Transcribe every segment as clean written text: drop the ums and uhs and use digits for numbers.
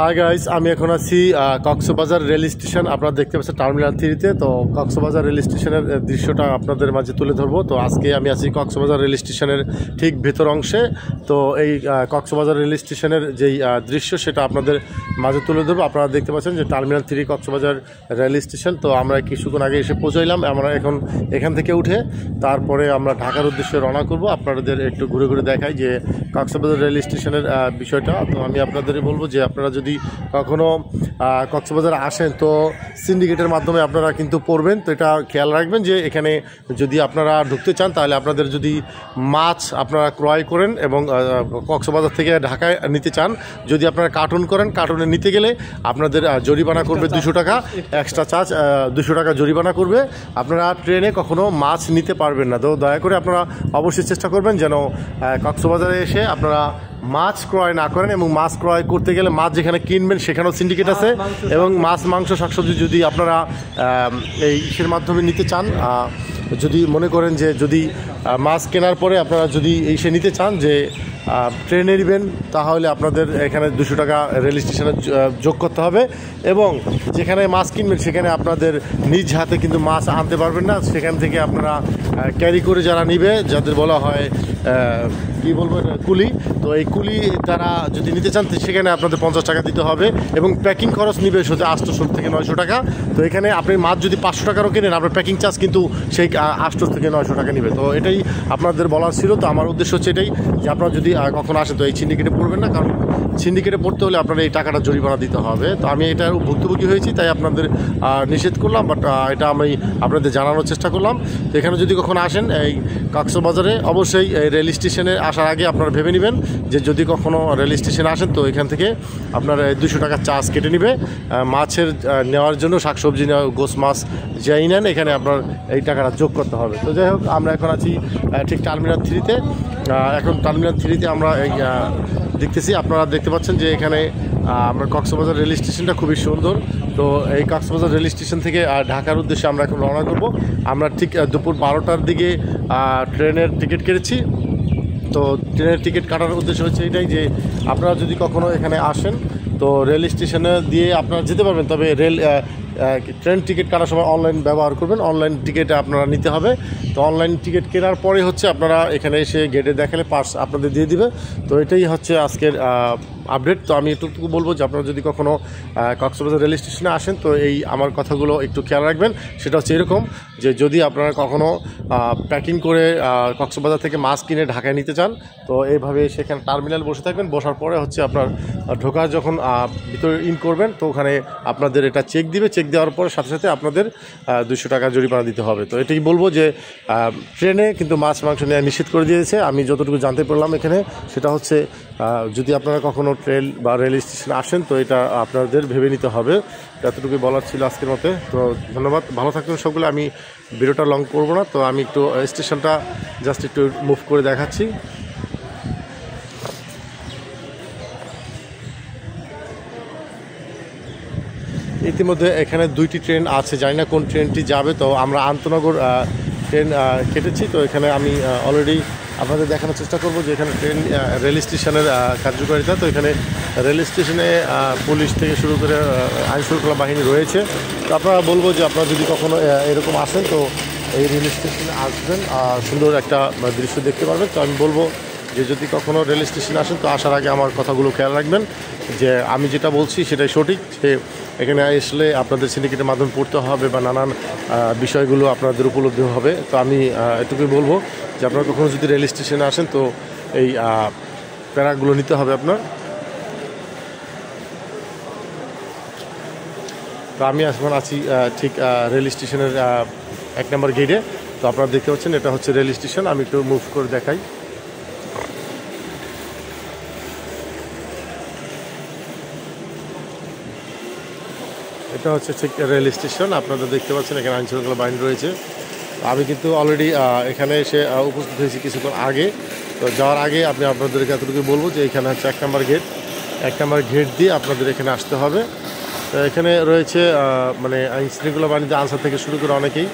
Hi guys, আমি এখন আছি কক্সবাজার রেল স্টেশন। আপনারা দেখতে পাচ্ছেন টার্মিনাল 3-তে। তো কক্সবাজার রেল স্টেশনের দৃশ্যটা আপনাদের মাঝে তুলে ধরবো। তো আজকে আমি আছি কক্সবাজার রেল স্টেশনের ঠিক ভেতর অংশে। তো এই কক্সবাজার রেল স্টেশনের যেই দৃশ্য সেটা আপনাদের মাঝে তুলে ধরবো। আপনারা দেখতে পাচ্ছেন যে টার্মিনাল 3 কক্সবাজার রেল স্টেশন। তো আমরা কিছুক্ষণ আগে এসে পৌঁছাইলাম। আমরা এখন এখান থেকে উঠে তারপরে আমরা ঢাকার উদ্দেশ্যে রওনা করব। আপনাদের একটু ঘুরে ঘুরে দেখাই যে কক্সবাজার রেল স্টেশনের বিষয়টা। তো আমি আপনাদেরই বলবো যে আপনারা যদি কখনও কক্সবাজারে আসেন তো সিন্ডিকেটের মাধ্যমে আপনারা কিন্তু পড়বেন। তো এটা খেয়াল রাখবেন যে এখানে যদি আপনারা ঢুকতে চান তাহলে আপনাদের যদি মাছ আপনারা ক্রয় করেন এবং কক্সবাজার থেকে ঢাকায় নিতে চান, যদি আপনারা কার্টুন করেন, কার্টুনে নিতে গেলে আপনাদের জরিমানা করবে 200 টাকা, এক্সট্রা চার্জ 200 টাকা জরিমানা করবে। আপনারা ট্রেনে কখনো মাছ নিতে পারবেন না। তো দয়া করে আপনারা অবশ্যই চেষ্টা করবেন যেন কক্সবাজারে এসে আপনারা মাছ ক্রয় না করেন। এবং মাছ ক্রয় করতে গেলে মাছ যেখানে কিনবেন সেখানেও সিন্ডিকেট আছে। এবং মাছ, মাংস, শাকসবজি যদি আপনারা এই ইসের মাধ্যমে নিতে চান, যদি মনে করেন যে যদি মাছ কেনার পরে আপনারা যদি সে নিতে চান যে ট্রেনে নেবেন, তাহলে আপনাদের এখানে 200 টাকা রেল স্টেশনে যোগ করতে হবে। এবং যেখানে মাছ কিনবেন সেখানে আপনাদের নিজ হাতে কিন্তু মাছ আনতে পারবেন না। সেখান থেকে আপনারা ক্যারি করে যারা নিবে, যাদের বলা হয় কী বলবো কুলি, তো এই কুলি দ্বারা যদি নিতে চান সেখানে আপনাদের 50 টাকা দিতে হবে। এবং প্যাকিং খরচ নিবে সোজা 800 থেকে 900 টাকা। তো এখানে আপনি মাছ যদি 500 টাকারও কেনেন, আপনার প্যাকিং চার্জ কিন্তু সেই 800 থেকে 900 টাকা নেবে। তো এটাই আপনাদের বলার ছিল। তো আমার উদ্দেশ্য হচ্ছে এটাই যে আপনারা যদি কখনো আসেন তো এই সিন্ডিকেটে পড়বেন না, কারণ সিন্ডিকেটে পড়তে হলে আপনার এই টাকাটা জরিমানা দিতে হবে। তো আমি এটার ভুক্তভোগী হয়েছি, তাই আপনাদের নিষেধ করলাম, বাট এটা আমি আপনাদের জানানোর চেষ্টা করলাম। তো এখানে যদি কখনো আসেন এই কক্সবাজারে, অবশ্যই এই রেল স্টেশনে আসার আগে আপনারা ভেবে নেবেন যে যদি কখনো রেল স্টেশনে আসেন তো এখান থেকে আপনার 200 টাকা চার্জ কেটে নেবে মাছের নেওয়ার জন্য। শাকসবজি নেওয়া, গোস মাছ যাই নেন, এখানে আপনার এই টাকাটা যোগ করতে হবে। তো যাই হোক, আমরা এখন আছি ঠিক টার্মিনাল 3-তে। এখন টার্মিনাল 3-তে আমরা দেখতেছি, আপনারা দেখতে পাচ্ছেন যে এখানে আমরা কক্সবাজার রেল স্টেশনটা খুবই সুন্দর। তো এই কক্সবাজার রেল স্টেশন থেকে ঢাকার উদ্দেশ্যে আমরা এখন রওনা করব। আমরা ঠিক দুপুর 12টার দিকে ট্রেনের টিকিট কেটেছি। তো ট্রেনের টিকিট কাটার উদ্দেশ্য হচ্ছে এটাই যে আপনারা যদি কখনো এখানে আসেন তো রেল স্টেশনে দিয়ে আপনারা যেতে পারবেন, তবে ট্রেন টিকিট কাটার সময় অনলাইন ব্যবহার করবেন। অনলাইন টিকিট আপনারা নিতে হবে। তো অনলাইন টিকিট কেনার পরে হচ্ছে আপনারা এখানে এসে গেটে দেখালে পাস আপনাদের দিয়ে দিবে। তো এটাই হচ্ছে আজকের আপডেট। তো আমি এটুকু বলবো যে আপনারা যদি কখনো কক্সবাজার রেল স্টেশনে আসেন তো এই আমার কথাগুলো একটু খেয়াল রাখবেন। সেটা হচ্ছে এরকম যে যদি আপনারা কখনো প্যাকিং করে কক্সবাজার থেকে মাছ কিনে ঢাকায় নিতে চান তো এইভাবে সেখানে টার্মিনাল বসে থাকবেন। বসার পরে হচ্ছে আপনার ঢোকার যখন ভিতরে ইন করবেন তো ওখানে আপনাদের এটা চেক দিবে। চেক দেওয়ার পরে সাথে সাথে আপনাদের 200 টাকা জরিমানা দিতে হবে। তো এটাই বলবো যে ট্রেনে কিন্তু মাছ মাংস নেওয়া নিষেধ করে দিয়েছে। আমি যতটুকু জানতে পারলাম এখানে সেটা হচ্ছে যদি আপনারা কখনো ট্রেন বা রেল স্টেশনে আসেন তো এটা আপনাদের ভেবে নিতে হবে। এতটুকুই বলার ছিল আজকের মতে। তো ধন্যবাদ, ভালো থাকবেন সকলে। আমি ভিডিওটা লং করবো না। তো আমি একটু স্টেশনটা জাস্ট একটু মুভ করে দেখাচ্ছি। ইতিমধ্যে এখানে 2টি ট্রেন আছে, জানি না কোন ট্রেনটি যাবে। তো আমরা আন্তনগর ট্রেন কেটেছি। তো এখানে আমি অলরেডি আপনাদের দেখানোর চেষ্টা করব যে এখানে রেল স্টেশনের কার্যকারিতা। তো এখানে রেল স্টেশনে পুলিশ থেকে শুরু করে আইনশৃঙ্খলা বাহিনী রয়েছে। তো আপনারা বলবো যে আপনারা যদি কখনো এরকম আসেন তো এই রেল স্টেশনে আসবেন, সুন্দর একটা দৃশ্য দেখতে পারবেন। তো আমি বলবো যে যদি কখনো রেল স্টেশনে আসেন তো আসার আগে আমার কথাগুলো খেয়াল রাখবেন যে আমি যেটা বলছি সেটাই সঠিক। যে এখানে আসলে আপনাদের সিন্ডিকেটের মাধ্যমে পড়তে হবে বা নানান বিষয়গুলো আপনাদের উপলব্ধি হবে। তো আমি এটুকুই বলবো যে আপনারা কখনো যদি রেল স্টেশনে আসেন তো এই প্যারাগুলো নিতে হবে আপনার। তো আমি এখন আছি ঠিক রেল স্টেশনের 1 নম্বর গেটে। তো আপনারা দেখতে পাচ্ছেন এটা হচ্ছে রেল স্টেশন। আমি একটু মুভ করে দেখাই। এটা হচ্ছে ঠিক রেল স্টেশন। আপনারা দেখতে পাচ্ছেন এখানে আইনশৃঙ্খলা বাহিনী রয়েছে। আমি কিন্তু অলরেডি এখানে এসে উপস্থিত হয়েছি কিছুক্ষণ আগে। তো যাওয়ার আগে আমি আপনাদেরকে এতটুকু বলবো যে এখানে হচ্ছে 1 নম্বর গেট। 1 নম্বর গেট দিয়ে আপনাদের এখানে আসতে হবে। তো এখানে রয়েছে মানে আইনশৃঙ্খলা বাহিনীতে আনসার থেকে শুরু করে অনেকেই।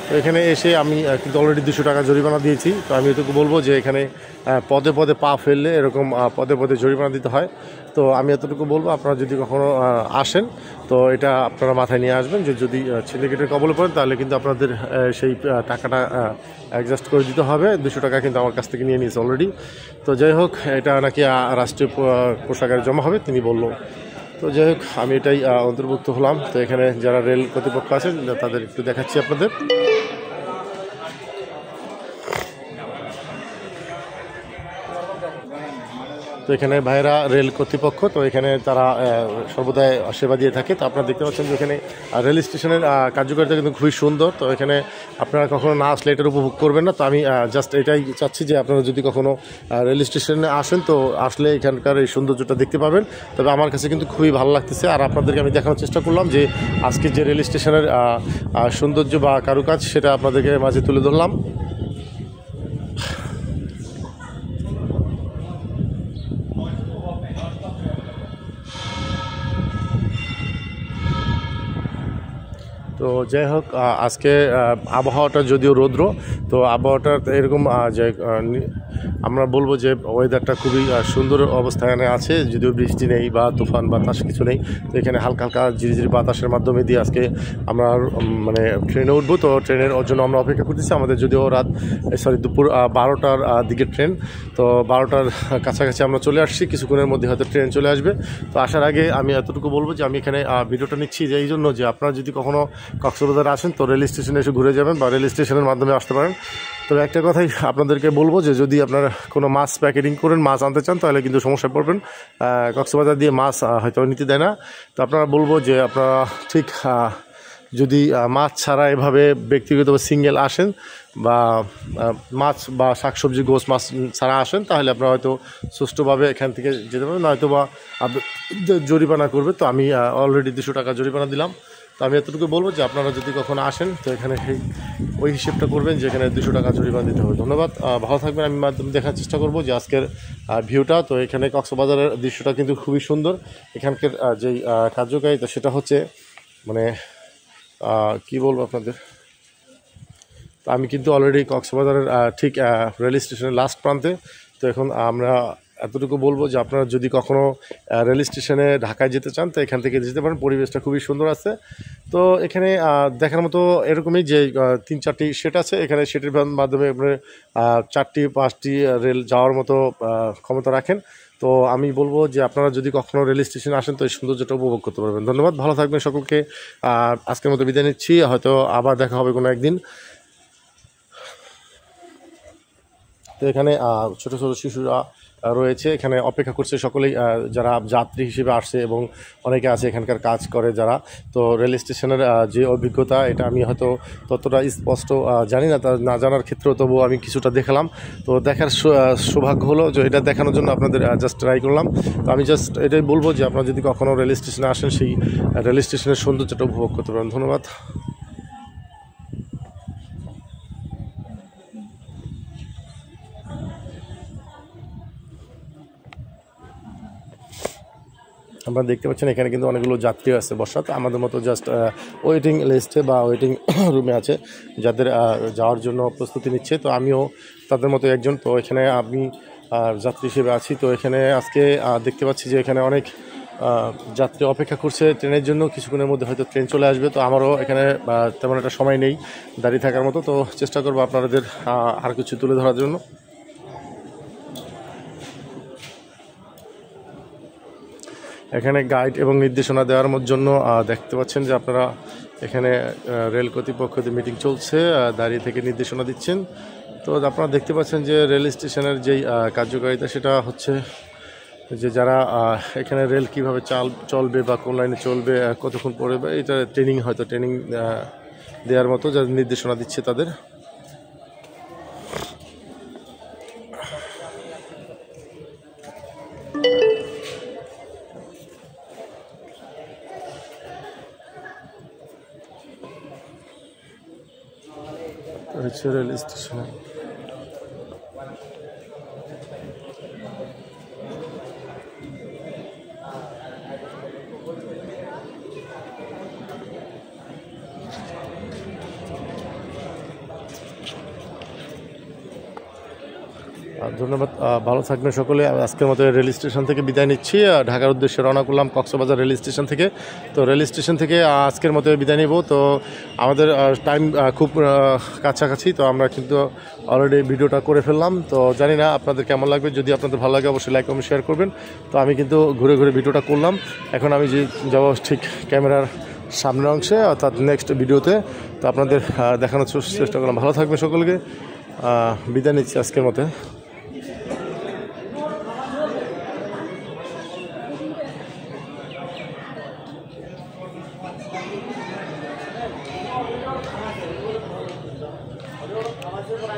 তো এখানে এসে আমি কিন্তু অলরেডি 200 টাকা জরিমানা দিয়েছি। তো আমি এটুকু বলবো যে এখানে পদে পদে পা ফেললে এরকম পদে পদে জরিমানা দিতে হয়। তো আমি এতটুকু বলবো, আপনারা যদি কখনও আসেন তো এটা আপনারা মাথায় নিয়ে আসবেন যে যদি সিন্ডিকেটের কবলে পড়েন তাহলে কিন্তু আপনাদের সেই টাকাটা অ্যাডজাস্ট করে দিতে হবে। 200 টাকা কিন্তু আমার কাছ থেকে নিয়ে নিয়েছে অলরেডি। তো যাই হোক, এটা নাকি রাষ্ট্রীয় কোষাগারে জমা হবে তিনি বললো। তো যাই হোক, আমি এটাই অন্তর্ভুক্ত হলাম। তো এখানে যারা রেল কর্তৃপক্ষ আছেন তাদের একটু দেখাচ্ছি আপনাদের। তো এখানে ভাইরা রেল কর্তৃপক্ষ, তো এখানে তারা সর্বদাই সেবা দিয়ে থাকে। তো আপনারা দেখতে পাচ্ছেন যে এখানে রেল স্টেশনের কার্যকারিতা কিন্তু খুবই সুন্দর। তো এখানে আপনারা কখনো না আসলে এটার উপভোগ করবেন না। তো আমি জাস্ট এটাই চাচ্ছি যে আপনারা যদি কখনো রেল স্টেশনে আসেন তো আসলে এখানকার এই সৌন্দর্যটা দেখতে পাবেন। তবে আমার কাছে কিন্তু খুবই ভালো লাগতেছে। আর আপনাদেরকে আমি দেখানোর চেষ্টা করলাম যে আজকে যে রেল স্টেশনের সৌন্দর্য বা কারুকাজ সেটা আপনাদেরকে মাঝে তুলে ধরলাম। তো যাই হোক, আজকে আবহাওয়াটা যদিও রৌদ্র, তো আবহাওয়াটা এরকম যে আমরা বলবো যে ওয়েদারটা খুবই সুন্দর অবস্থানে আছে, যদিও বৃষ্টি নেই বা তুফান বাতাস কিছু নেই। তো এখানে হালকা হালকা ঝিরিঝিরি বাতাসের মাধ্যমে দিয়ে আজকে আমরা মানে ট্রেনে উঠবো। তো ট্রেনের জন্য আমরা অপেক্ষা করতেছি। আমাদের যদিও দুপুর 12টার দিকে ট্রেন, তো 12টার কাছাকাছি আমরা চলে আসছি। কিছুক্ষণের মধ্যে হয়তো ট্রেন চলে আসবে। তো আসার আগে আমি এতটুকু বলবো যে আমি এখানে ভিডিওটা নিচ্ছি যে এই জন্য যে আপনারা যদি কখনও কক্সবাজার আসেন তো রেল স্টেশনে এসে ঘুরে যাবেন বা রেল স্টেশনের মাধ্যমে আসতে পারেন। তবে একটা কথাই আপনাদেরকে বলবো যে যদি আপনারা কোনো মাছ প্যাকেটিং করেন, মাছ আনতে চান, তাহলে কিন্তু সমস্যায় পড়বেন। কক্সবাজার দিয়ে মাছ হয়তো নিতে দেয় না। তো আপনারা বলবো যে আপনারা ঠিক যদি মাছ ছাড়া এভাবে ব্যক্তিগত সিঙ্গেল আসেন বা মাছ বা শাকসবজি গোছ মাছ ছাড়া আসেন, তাহলে আপনারা হয়তো সুষ্ঠুভাবে এখান থেকে যেতে পারবেন, নয়তো বা জরিমানা করবে। তো আমি অলরেডি 200 টাকা জরিমানা দিলাম। তো আমি এতটুকু বলবো যে আপনারা যদি কখনো আসেন তো এখানে ওই হিসেবটা করবেন যে এখানে 200 টাকা জরিমানা দিতে হবে। ধন্যবাদ, ভালো থাকবেন। আমি মাধ্যমে দেখার চেষ্টা করবো যে আজকের ভিউটা। তো এখানে কক্সবাজারের দৃশ্যটা কিন্তু খুবই সুন্দর। এখানকার যেই কার্যকারিতা সেটা হচ্ছে মানে কি বলবো আপনাদের। তো আমি কিন্তু অলরেডি কক্সবাজারের ঠিক রেল স্টেশনের লাস্ট প্রান্তে। তো এখন আমরা এতটুকু বলবো যে আপনারা যদি কখনো রেল স্টেশনে ঢাকায় যেতে চান তো এখান থেকে যেতে পারেন। পরিবেশটা খুবই সুন্দর আছে। তো এখানে দেখার মতো এরকমই যে 3-4টি সেট আছে। এখানে সেটের মাধ্যমে আপনার 4-5টি রেল যাওয়ার মতো ক্ষমতা রাখেন। তো আমি বলবো যে আপনারা যদি কখনো রেল স্টেশনে আসেন তো এই সৌন্দর্যটা উপভোগ করতে পারবেন। ধন্যবাদ, ভালো থাকবেন সকলকে। আজকের মতো বিদায় নিচ্ছি, হয়তো আবার দেখা হবে কোনো একদিন। তো এখানে ছোট ছোট শিশুরা রয়েছে, এখানে অপেক্ষা করছে সকলেই, যারা যাত্রী হিসেবে আসছে এবং অনেকে আছে এখানকার কাজ করে যারা। তো রেল স্টেশনের যে অভিজ্ঞতা এটা আমি হয়তো ততটা স্পষ্ট জানি না, তা না জানার ক্ষেত্রেও তবুও আমি কিছুটা দেখালাম। তো দেখার সৌভাগ্য হলো যে এটা দেখানোর জন্য আপনাদের জাস্ট ট্রাই করলাম। তো আমি জাস্ট এটাই বলবো যে আপনারা যদি কখনও রেল স্টেশনে আসেন সেই রেল স্টেশনের সৌন্দর্যটা উপভোগ করতে পারেন। ধন্যবাদ। আপনারা দেখতে পাচ্ছেন এখানে কিন্তু অনেকগুলো যাত্রী আছে বসা। তো আমাদের মতো জাস্ট ওয়েটিং লিস্টে বা ওয়েটিং রুমে আছে, যাদের যাওয়ার জন্য প্রস্তুতি নিচ্ছে। তো আমিও তাদের মতো একজন। তো এখানে আমি যাত্রী হিসেবে আছি। তো এখানে আজকে দেখতে পাচ্ছি যে এখানে অনেক যাত্রী অপেক্ষা করছে ট্রেনের জন্য। কিছুক্ষণের মধ্যে হয়তো ট্রেন চলে আসবে। তো আমারও এখানে তেমন একটা সময় নেই দাঁড়িয়ে থাকার মতো। তো চেষ্টা করবো আপনাদের আর কিছু তুলে ধরার জন্য। এখানে গাইড এবং নির্দেশনা দেওয়ার জন্য দেখতে পাচ্ছেন যে আপনারা এখানে রেল কর্তৃপক্ষদের মিটিং চলছে, দাঁড়িয়ে থেকে নির্দেশনা দিচ্ছেন। তো আপনারা দেখতে পাচ্ছেন যে রেল স্টেশনের যেই কার্যকারিতা সেটা হচ্ছে যে যারা এখানে রেল কীভাবে চলবে বা কোন লাইনে চলবে, কতক্ষণ পরে, বা এটা ট্রেনিং হয়তো ট্রেনিং দেওয়ার মতো যারা নির্দেশনা দিচ্ছে তাদের। হচ্ছে রেল স্টেশনে ধন্যবাদ, ভালো থাকবেন সকলে। আজকের মতো রেল স্টেশন থেকে বিদায় নিচ্ছি, ঢাকার উদ্দেশ্যে রওনা করলাম কক্সবাজার রেল স্টেশন থেকে। তো রেল স্টেশন থেকে আজকের মতো বিদায় নিব। তো আমাদের টাইম খুব কাছাকাছি, তো আমরা কিন্তু অলরেডি ভিডিওটা করে ফেললাম। তো জানি না আপনাদের কেমন লাগবে, যদি আপনাদের ভালো লাগে অবশ্যই লাইক কমেন্ট শেয়ার করবেন। তো আমি কিন্তু ঘুরে ঘুরে ভিডিওটা করলাম, এখন আমি যে যাবো ঠিক ক্যামেরার সামনের অংশে, অর্থাৎ নেক্সট ভিডিওতে। তো আপনাদের দেখানোর চেষ্টা করলাম। ভালো থাকবেন সকলকে, বিদায় নিচ্ছি আজকের মতো।